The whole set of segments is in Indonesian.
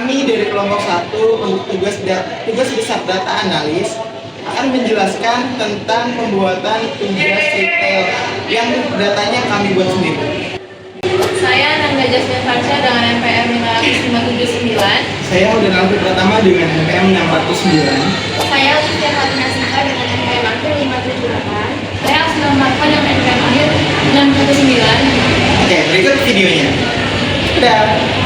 Kami dari kelompok 1 untuk tugas besar data analis akan menjelaskan tentang pembuatan tugas retail yang datanya kami buat sendiri. Saya Nangga Jasmine Farsha dengan NPM 579. Saya Udan Alfi Pratama dengan NPM 609. Saya Lucia Fatina Singka dengan NPM akhir 578. Saya Asma Marfa dengan NPM akhir 619. Oke, berikut videonya. Dadah.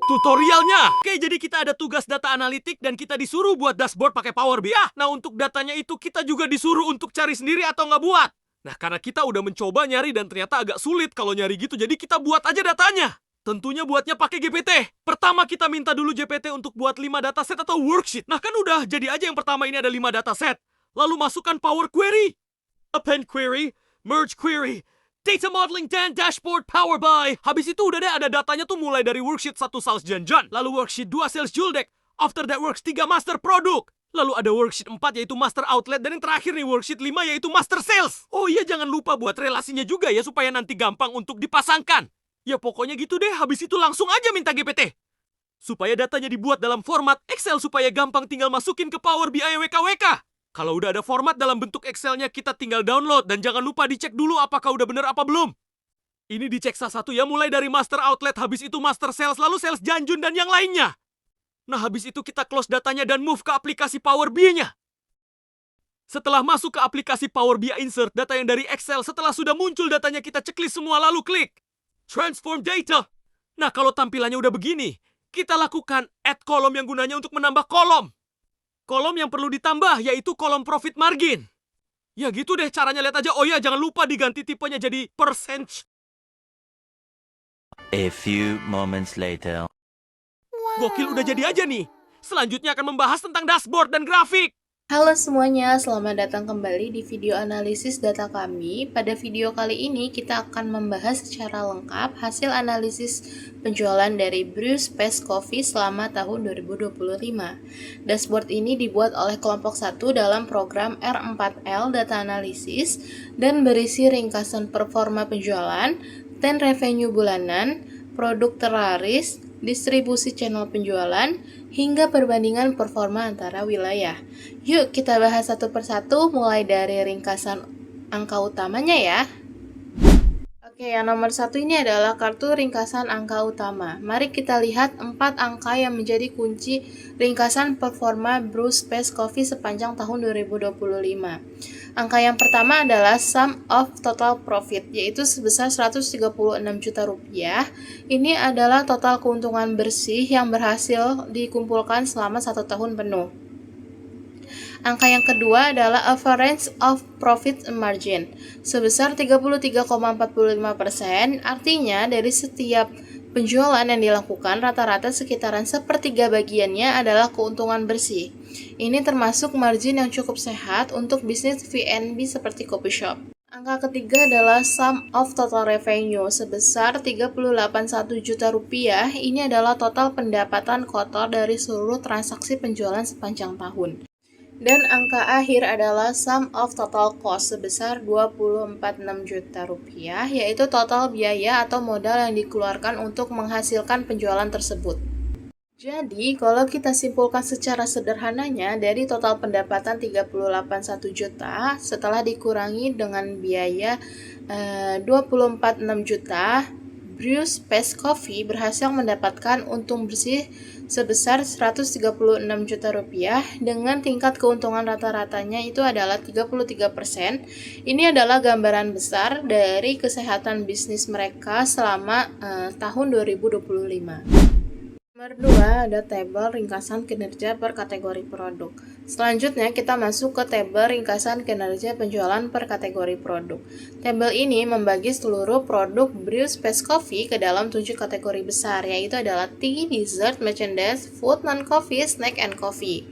Tutorialnya. Oke, jadi kita ada tugas data analitik dan kita disuruh buat dashboard pakai Power BI. Nah, untuk datanya itu kita juga disuruh untuk cari sendiri atau nggak buat. Nah, karena kita udah mencoba nyari dan ternyata agak sulit kalau nyari gitu, jadi kita buat aja datanya. Tentunya buatnya pakai GPT. Pertama kita minta dulu GPT untuk buat 5 dataset atau worksheet. Nah, kan udah, jadi aja yang pertama ini ada 5 dataset. Lalu masukkan Power Query, Append Query, Merge Query, Data Modeling dan Dashboard Power BI. Habis itu udah deh ada datanya tuh mulai dari worksheet 1 sales Janjan, lalu worksheet 2 sales Juldeck, after that works 3 master product. Lalu ada worksheet 4 yaitu master outlet dan yang terakhir nih worksheet 5 yaitu master sales. Oh iya, jangan lupa buat relasinya juga ya supaya nanti gampang untuk dipasangkan. Ya pokoknya gitu deh, habis itu langsung aja minta GPT. Supaya datanya dibuat dalam format Excel supaya gampang tinggal masukin ke Power BI WKWK. Kalau udah ada format dalam bentuk Excelnya kita tinggal download dan jangan lupa dicek dulu apakah udah bener apa belum. Ini dicek satu ya, mulai dari master outlet, habis itu master sales, lalu sales Janjun dan yang lainnya. Nah, habis itu kita close datanya dan move ke aplikasi Power BI-nya. Setelah masuk ke aplikasi Power BI Insert, data yang dari Excel, setelah sudah muncul datanya kita checklist semua lalu klik Transform Data. Nah, kalau tampilannya udah begini, kita lakukan add kolom yang gunanya untuk menambah kolom. Kolom yang perlu ditambah yaitu kolom profit margin. Ya gitu deh caranya, lihat aja. Oh ya, jangan lupa diganti tipenya jadi percent. A few moments later. Gokil, udah jadi aja nih. Selanjutnya akan membahas tentang dashboard dan grafik. Halo semuanya, selamat datang kembali di video analisis data kami. Pada video kali ini kita akan membahas secara lengkap hasil analisis penjualan dari Brew Space Coffee selama tahun 2025. Dashboard ini dibuat oleh kelompok 1 dalam program R4L Data Analysis dan berisi ringkasan performa penjualan, trend revenue bulanan, produk terlaris, distribusi channel penjualan, hingga perbandingan performa antara wilayah. Yuk kita bahas satu persatu mulai dari ringkasan angka utamanya ya. Oke, yang nomor 1 ini adalah kartu ringkasan angka utama. Mari kita lihat 4 angka yang menjadi kunci ringkasan performa Brew Space Coffee sepanjang tahun 2025. Angka yang pertama adalah sum of total profit, yaitu sebesar 136 juta rupiah. Ini adalah total keuntungan bersih yang berhasil dikumpulkan selama 1 tahun penuh. Angka yang kedua adalah average of profit margin, sebesar 33,45%, artinya dari setiap penjualan yang dilakukan, rata-rata sekitaran sepertiga bagiannya adalah keuntungan bersih. Ini termasuk margin yang cukup sehat untuk bisnis V&B seperti coffee shop. Angka ketiga adalah sum of total revenue sebesar 381 juta rupiah. Ini adalah total pendapatan kotor dari seluruh transaksi penjualan sepanjang tahun. Dan angka akhir adalah sum of total cost sebesar 246 juta rupiah, yaitu total biaya atau modal yang dikeluarkan untuk menghasilkan penjualan tersebut. Jadi, kalau kita simpulkan secara sederhananya, dari total pendapatan 381 juta, setelah dikurangi dengan biaya 246 juta, Brew Space Coffee berhasil mendapatkan untung bersih sebesar 136 juta rupiah dengan tingkat keuntungan rata-ratanya itu adalah 33%. Ini adalah gambaran besar dari kesehatan bisnis mereka selama tahun 2025. Nomor 2 ada tabel ringkasan kinerja per kategori produk. Selanjutnya kita masuk ke tabel ringkasan kinerja penjualan per kategori produk. Tabel ini membagi seluruh produk Brew Space Coffee ke dalam 7 kategori besar, yaitu adalah tea, dessert, merchandise, food, non-coffee, snack, and coffee.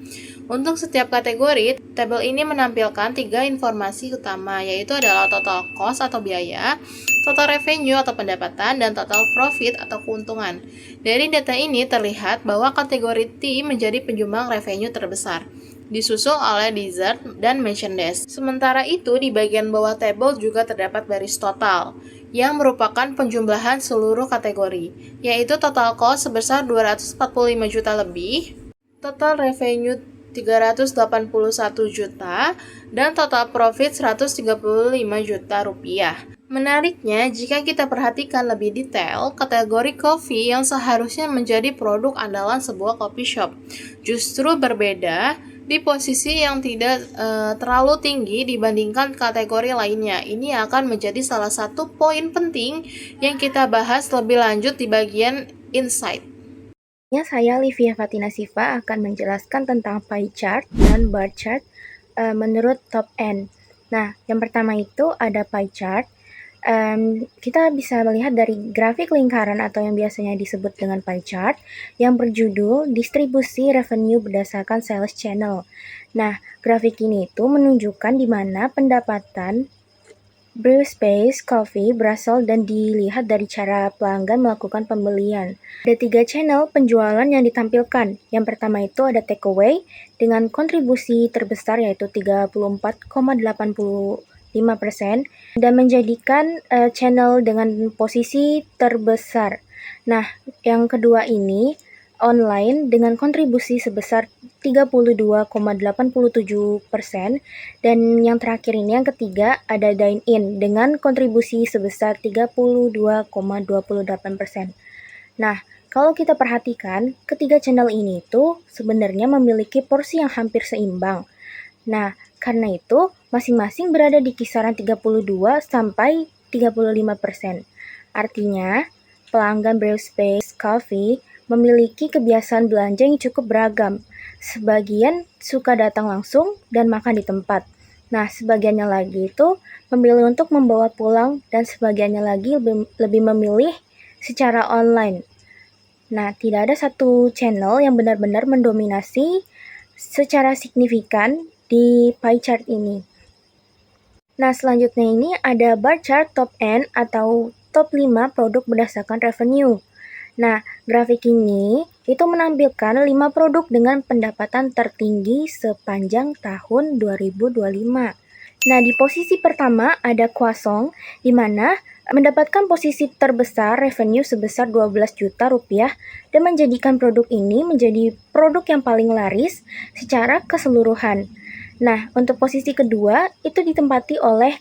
Untuk setiap kategori, tabel ini menampilkan 3 informasi utama, yaitu adalah total cost atau biaya, total revenue atau pendapatan, dan total profit atau keuntungan. Dari data ini terlihat bahwa kategori tea menjadi penyumbang revenue terbesar. disusul oleh dessert dan merchandise. Sementara itu, di bagian bawah table juga terdapat baris total, yang merupakan penjumlahan seluruh kategori, yaitu total cost sebesar 245 juta lebih, total revenue 381 juta, dan total profit 135 juta rupiah. Menariknya, jika kita perhatikan lebih detail, kategori kopi yang seharusnya menjadi produk andalan sebuah coffee shop justru berbeda di posisi yang tidak terlalu tinggi dibandingkan kategori lainnya. Ini akan menjadi salah satu poin penting yang kita bahas lebih lanjut di bagian insight. Saya Livia Fatina Siva akan menjelaskan tentang pie chart dan bar chart menurut top N. Nah, yang pertama itu ada pie chart. Kita bisa melihat dari grafik lingkaran atau yang biasanya disebut dengan pie chart yang berjudul distribusi revenue berdasarkan sales channel. Nah, grafik ini itu menunjukkan di mana pendapatan brew space coffee berasal dan dilihat dari cara pelanggan melakukan pembelian. Ada 3 channel penjualan yang ditampilkan. Yang pertama itu ada takeaway dengan kontribusi terbesar yaitu 34,85% dan menjadikan channel dengan posisi terbesar. Nah, yang kedua ini online dengan kontribusi sebesar 32,87% dan yang terakhir ini yang ketiga ada dine-in dengan kontribusi sebesar 32,28%. Nah, kalau kita perhatikan ketiga channel ini itu sebenarnya memiliki porsi yang hampir seimbang. Nah, karena itu masing-masing berada di kisaran 32 sampai 35%. Artinya, pelanggan brew space coffee memiliki kebiasaan belanja yang cukup beragam. Sebagian suka datang langsung dan makan di tempat. Nah, sebagiannya lagi itu memilih untuk membawa pulang dan sebagiannya lagi lebih memilih secara online. Nah, tidak ada satu channel yang benar-benar mendominasi secara signifikan di pie chart ini. Nah, selanjutnya ini ada bar chart top N atau top 5 produk berdasarkan revenue. Nah, grafik ini itu menampilkan 5 produk dengan pendapatan tertinggi sepanjang tahun 2025. Nah, di posisi pertama ada croissant, di mana mendapatkan posisi terbesar revenue sebesar 12 juta rupiah dan menjadikan produk ini menjadi produk yang paling laris secara keseluruhan. Nah, untuk posisi kedua itu ditempati oleh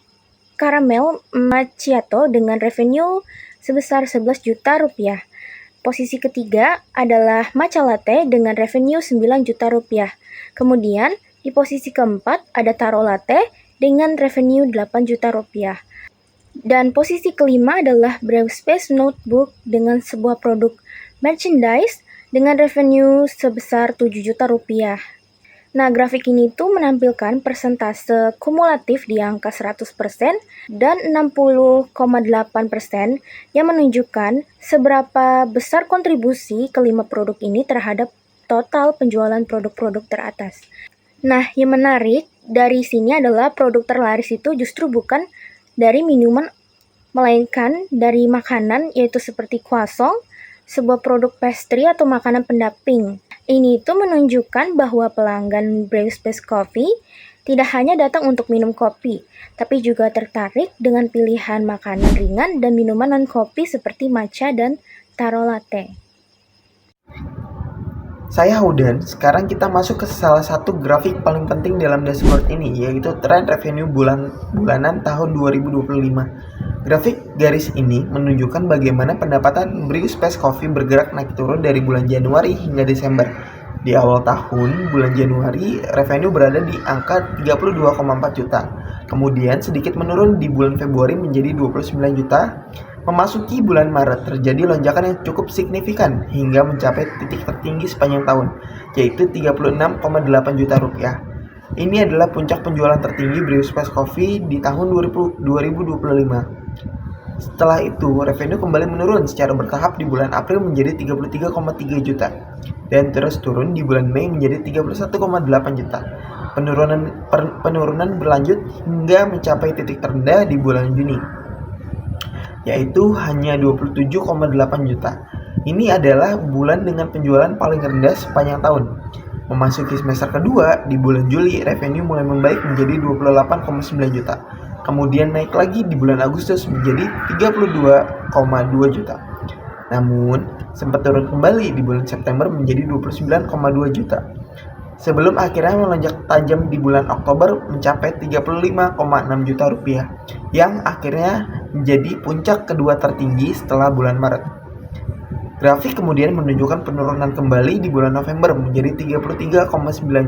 caramel macchiato dengan revenue sebesar 11 juta rupiah. Posisi ketiga adalah matcha latte dengan revenue 9 juta rupiah. Kemudian di posisi keempat ada taro latte dengan revenue 8 juta rupiah. Dan posisi kelima adalah brew space notebook dengan sebuah produk merchandise dengan revenue sebesar 7 juta rupiah. Nah, grafik ini tuh menampilkan persentase kumulatif di angka 100% dan 60,8% yang menunjukkan seberapa besar kontribusi kelima produk ini terhadap total penjualan produk-produk teratas. Nah, yang menarik dari sini adalah produk terlaris itu justru bukan dari minuman, melainkan dari makanan yaitu seperti croissant, sebuah produk pastry atau makanan pendamping. Ini itu menunjukkan bahwa pelanggan brew space coffee tidak hanya datang untuk minum kopi, tapi juga tertarik dengan pilihan makanan ringan dan minuman non-kopi seperti matcha dan taro latte. Saya Hudan, sekarang kita masuk ke salah satu grafik paling penting dalam dashboard ini, yaitu tren revenue bulanan tahun 2025. Grafik garis ini menunjukkan bagaimana pendapatan brew space coffee bergerak naik turun dari bulan Januari hingga Desember. Di awal tahun, bulan Januari, revenue berada di angka 32,4 juta. Kemudian sedikit menurun di bulan Februari menjadi 29 juta. Memasuki bulan Maret, terjadi lonjakan yang cukup signifikan hingga mencapai titik tertinggi sepanjang tahun, yaitu 36,8 juta rupiah. Ini adalah puncak penjualan tertinggi brew space coffee di tahun 2025. Setelah itu, revenue kembali menurun secara bertahap di bulan April menjadi 33,3 juta dan terus turun di bulan Mei menjadi 31,8 juta. Penurunan berlanjut hingga mencapai titik terendah di bulan Juni, yaitu hanya 27,8 juta. Ini adalah bulan dengan penjualan paling rendah sepanjang tahun. Memasuki semester kedua, di bulan Juli, revenue mulai membaik menjadi 28,9 juta. Kemudian naik lagi di bulan Agustus menjadi 32,2 juta. Namun, sempat turun kembali di bulan September menjadi 29,2 juta. Sebelum akhirnya melonjak tajam di bulan Oktober mencapai 35,6 juta rupiah, yang akhirnya menjadi puncak kedua tertinggi setelah bulan Maret. Grafik kemudian menunjukkan penurunan kembali di bulan November menjadi 33,9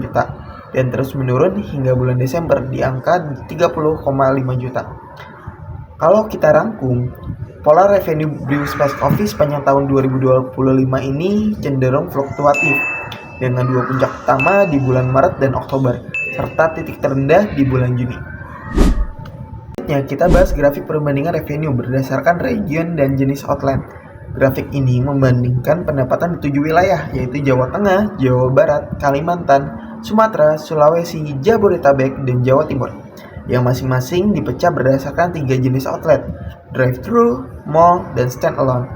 juta dan terus menurun hingga bulan Desember di angka 30,5 juta. Kalau kita rangkum, pola revenue Brewers Space Coffee sepanjang tahun 2025 ini cenderung fluktuatif dengan dua puncak utama di bulan Maret dan Oktober serta titik terendah di bulan Juni. Selanjutnya kita bahas grafik perbandingan revenue berdasarkan region dan jenis outlet. Grafik ini membandingkan pendapatan di 7 wilayah, yaitu Jawa Tengah, Jawa Barat, Kalimantan, Sumatera, Sulawesi, Jabodetabek, dan Jawa Timur, yang masing-masing dipecah berdasarkan 3 jenis outlet, drive-thru, mall, dan stand-alone.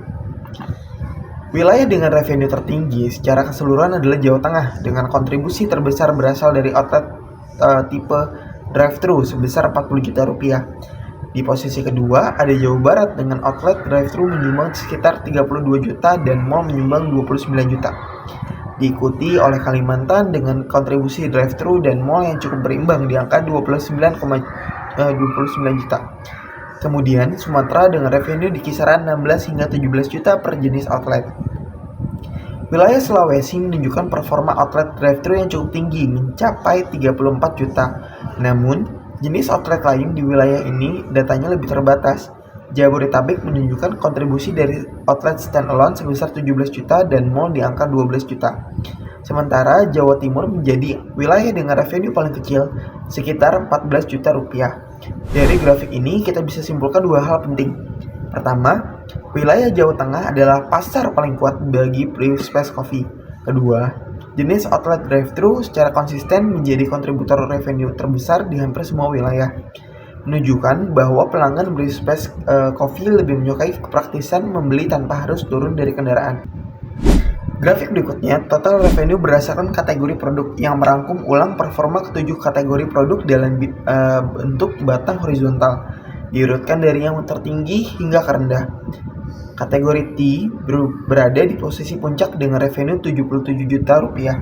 Wilayah dengan revenue tertinggi secara keseluruhan adalah Jawa Tengah, dengan kontribusi terbesar berasal dari outlet tipe drive-thru sebesar 40 juta rupiah. Di posisi kedua ada Jawa Barat dengan outlet drive-thru menyumbang sekitar 32 juta dan mall menyumbang 29 juta. Diikuti oleh Kalimantan dengan kontribusi drive-thru dan mall yang cukup berimbang di angka 29 juta. Kemudian Sumatera dengan revenue di kisaran 16 hingga 17 juta per jenis outlet. Wilayah Sulawesi menunjukkan performa outlet drive-thru yang cukup tinggi mencapai 34 juta. Namun jenis outlet lain di wilayah ini datanya lebih terbatas. Jabodetabek menunjukkan kontribusi dari outlet standalone sebesar 17 juta dan mall di angka 12 juta. Sementara Jawa Timur menjadi wilayah dengan revenue paling kecil, sekitar 14 juta rupiah. Dari grafik ini kita bisa simpulkan dua hal penting. Pertama, wilayah Jawa Tengah adalah pasar paling kuat bagi Brewers Space Coffee. Kedua, jenis outlet drive-thru secara konsisten menjadi kontributor revenue terbesar di hampir semua wilayah, menunjukkan bahwa pelanggan Brewers Space Coffee lebih menyukai kepraktisan membeli tanpa harus turun dari kendaraan. Grafik berikutnya, total revenue berdasarkan kategori produk yang merangkum ulang performa ketujuh kategori produk dalam bentuk batang horizontal, diurutkan dari yang tertinggi hingga ke rendah. Kategori Tea berada di posisi puncak dengan revenue 77 juta rupiah,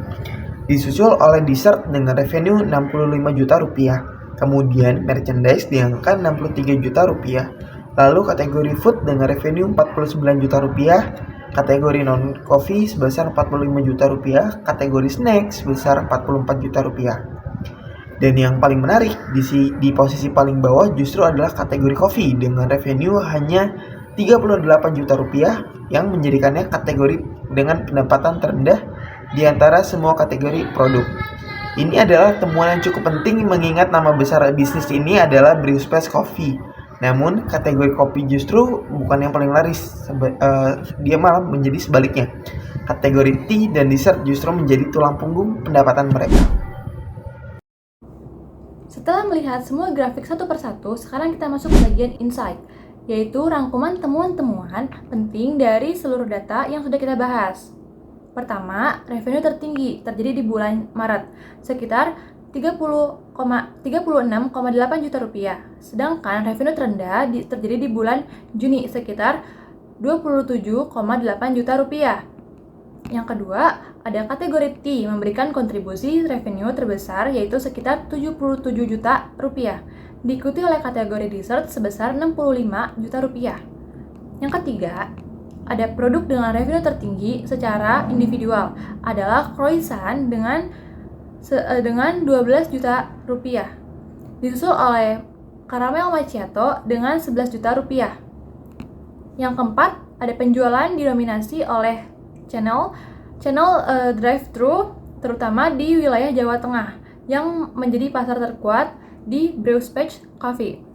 disusul oleh dessert dengan revenue 65 juta rupiah. Kemudian merchandise di angka 63 juta rupiah. Lalu kategori food dengan revenue 49 juta rupiah, kategori non-coffee sebesar 45 juta rupiah, kategori snack sebesar 44 juta rupiah. Dan yang paling menarik, di posisi paling bawah justru adalah kategori coffee dengan revenue hanya 38 juta rupiah yang menjadikannya kategori dengan pendapatan terendah di antara semua kategori produk. Ini adalah temuan yang cukup penting mengingat nama besar bisnis ini adalah Brewers Space Coffee. Namun kategori kopi justru bukan yang paling laris, dia malah menjadi sebaliknya. Kategori tea dan dessert justru menjadi tulang punggung pendapatan mereka. Setelah melihat semua grafik satu persatu, sekarang kita masuk ke bagian insight, yaitu rangkuman temuan-temuan penting dari seluruh data yang sudah kita bahas. Pertama, revenue tertinggi terjadi di bulan Maret, sekitar 36,8 juta rupiah. Sedangkan revenue terendah terjadi di bulan Juni, sekitar 27,8 juta rupiah. Yang kedua, ada kategori T memberikan kontribusi revenue terbesar yaitu sekitar 77 juta rupiah. Diikuti oleh kategori dessert sebesar 65 juta rupiah. Yang ketiga, ada produk dengan revenue tertinggi secara individual adalah croissant dengan 12 juta rupiah. Disusul oleh caramel macchiato dengan 11 juta rupiah. Yang keempat, ada penjualan didominasi oleh channel drive-thru terutama di wilayah Jawa Tengah yang menjadi pasar terkuat di Brewers Space Coffee.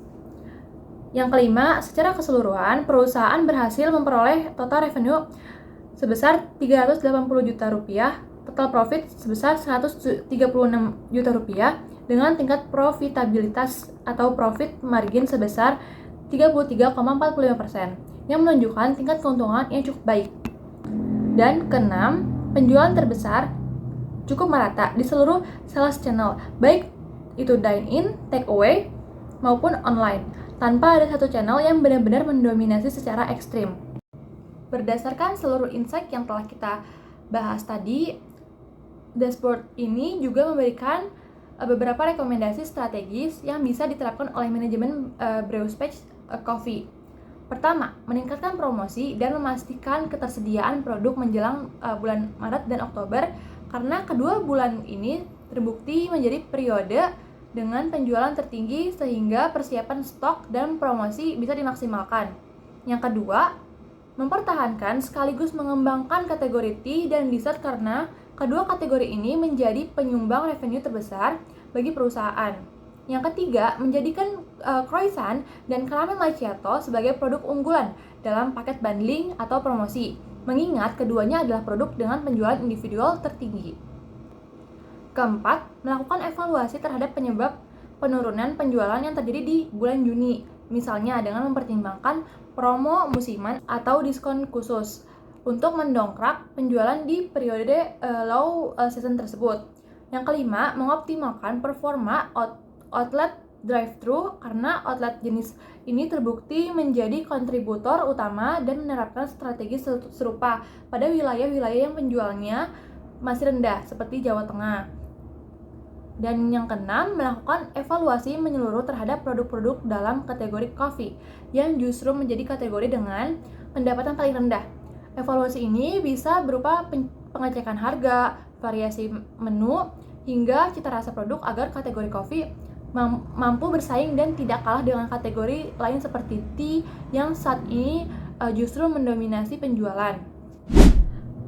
Yang kelima, secara keseluruhan perusahaan berhasil memperoleh total revenue sebesar 380 juta rupiah, total profit sebesar 136 juta rupiah dengan tingkat profitabilitas atau profit margin sebesar 33,45% yang menunjukkan tingkat keuntungan yang cukup baik. Dan keenam, penjualan terbesar cukup merata di seluruh sales channel, baik itu dine-in, take away, maupun online, tanpa ada satu channel yang benar-benar mendominasi secara ekstrim. Berdasarkan seluruh insight yang telah kita bahas tadi, dashboard ini juga memberikan beberapa rekomendasi strategis yang bisa diterapkan oleh manajemen Brewspatch Coffee. Pertama, meningkatkan promosi dan memastikan ketersediaan produk menjelang bulan Maret dan Oktober, karena kedua bulan ini terbukti menjadi periode dengan penjualan tertinggi sehingga persiapan stok dan promosi bisa dimaksimalkan. Yang kedua, mempertahankan sekaligus mengembangkan kategori tea dan dessert karena kedua kategori ini menjadi penyumbang revenue terbesar bagi perusahaan. Yang ketiga, menjadikan croissant dan caramel macchiato sebagai produk unggulan dalam paket bundling atau promosi, mengingat keduanya adalah produk dengan penjualan individual tertinggi. Keempat, melakukan evaluasi terhadap penyebab penurunan penjualan yang terjadi di bulan Juni, misalnya dengan mempertimbangkan promo musiman atau diskon khusus untuk mendongkrak penjualan di periode low season tersebut. Yang kelima, mengoptimalkan performa outlet drive-thru karena outlet jenis ini terbukti menjadi kontributor utama dan menerapkan strategi serupa pada wilayah-wilayah yang penjualnya masih rendah seperti Jawa Tengah. Dan yang keenam, melakukan evaluasi menyeluruh terhadap produk-produk dalam kategori coffee yang justru menjadi kategori dengan pendapatan paling rendah. Evaluasi ini bisa berupa pengecekan harga, variasi menu, hingga cita rasa produk agar kategori kopi mampu bersaing dan tidak kalah dengan kategori lain seperti tea yang saat ini justru mendominasi penjualan.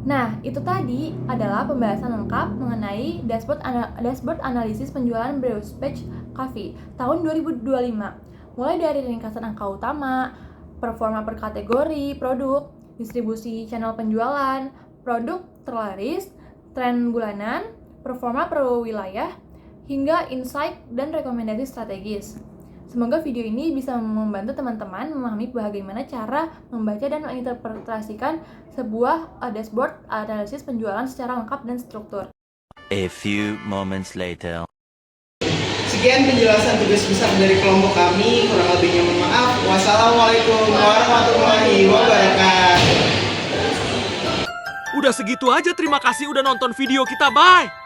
Nah, itu tadi adalah pembahasan lengkap mengenai dashboard analisis penjualan Brewspatch Coffee tahun 2025. Mulai dari ringkasan angka utama, performa per kategori produk, distribusi channel penjualan, produk terlaris, tren bulanan, performa per wilayah, hingga insight dan rekomendasi strategis. Semoga video ini bisa membantu teman-teman memahami bagaimana cara membaca dan menginterpretasikan sebuah dashboard analisis penjualan secara lengkap dan struktur. A few moments later. Sekian penjelasan tugas besar dari kelompok kami, kurang lebihnya mohon maaf. Wassalamualaikum warahmatullahi wabarakatuh. Udah segitu aja, terima kasih udah nonton video kita, bye!